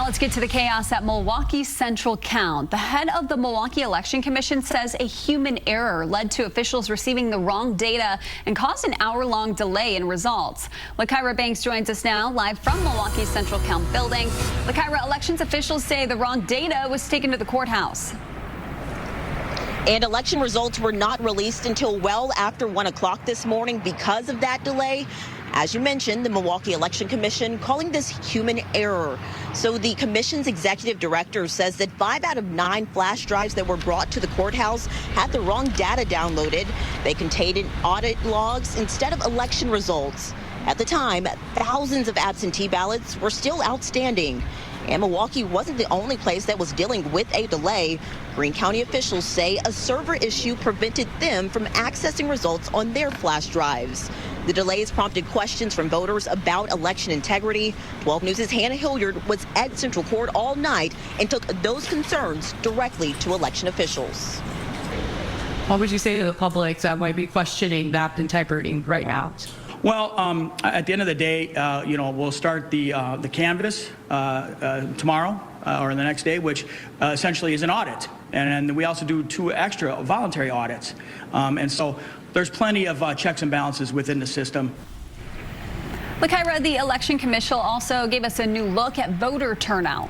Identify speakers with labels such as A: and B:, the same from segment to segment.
A: Now let's get to the chaos at Milwaukee Central Count. The head of the Milwaukee Election Commission says a human error led to officials receiving the wrong data and caused an hour-long delay in results. Lakaira Banks joins us now live from Milwaukee Central Count building. Lakaira, elections officials say the wrong data was taken to the courthouse.
B: And election results were not released until well after 1 o'clock this morning because of that delay. As you mentioned, the Milwaukee Election Commission calling this human error. So the commission's executive director says that 5 out of 9 flash drives that were brought to the courthouse had the wrong data downloaded. They contained audit logs instead of election results. At the time, thousands of absentee ballots were still outstanding. And Milwaukee wasn't the only place that was dealing with a delay. Greene County officials say a server issue prevented them from accessing results on their flash drives. The delays prompted questions from voters about election integrity. 12 News' Hannah Hilliard was at Central Court all night and took those concerns directly to election officials.
C: What would you say to the public that might be questioning that integrity right now?
D: Well, at the end of the day, we'll start the canvass tomorrow or the next day, which essentially is an audit. And we also do 2 extra voluntary audits. And so there's plenty of checks and balances within the system.
A: Lakaira, the Election Commission also gave us a new look at voter turnout.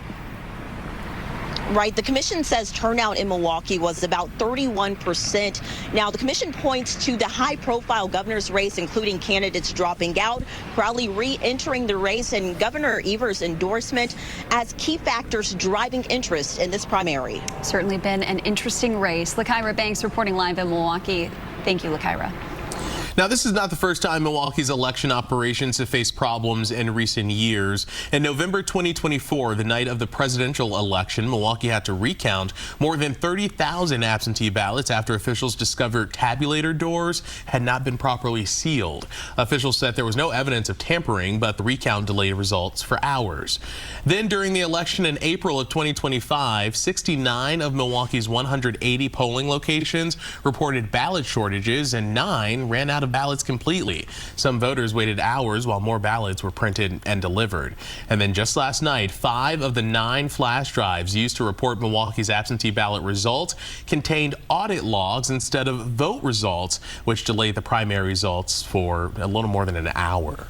B: Right. The commission says turnout in Milwaukee was about 31%. Now, the commission points to the high-profile governor's race, including candidates dropping out, Crowley re-entering the race, and Governor Evers' endorsement as key factors driving interest in this primary.
A: Certainly been an interesting race. Lakaira Banks reporting live in Milwaukee. Thank you, Lakaira.
E: Now, this is not the first time Milwaukee's election operations have faced problems in recent years. In November 2024, the night of the presidential election, Milwaukee had to recount more than 30,000 absentee ballots after officials discovered tabulator doors had not been properly sealed. Officials said there was no evidence of tampering, but the recount delayed results for hours. Then, during the election in April of 2025, 69 of Milwaukee's 180 polling locations reported ballot shortages, and 9 ran out of ballots completely. Some voters waited hours while more ballots were printed and delivered. And then just last night, 5 of the 9 flash drives used to report Milwaukee's absentee ballot results contained audit logs instead of vote results, which delayed the primary results for a little more than an hour.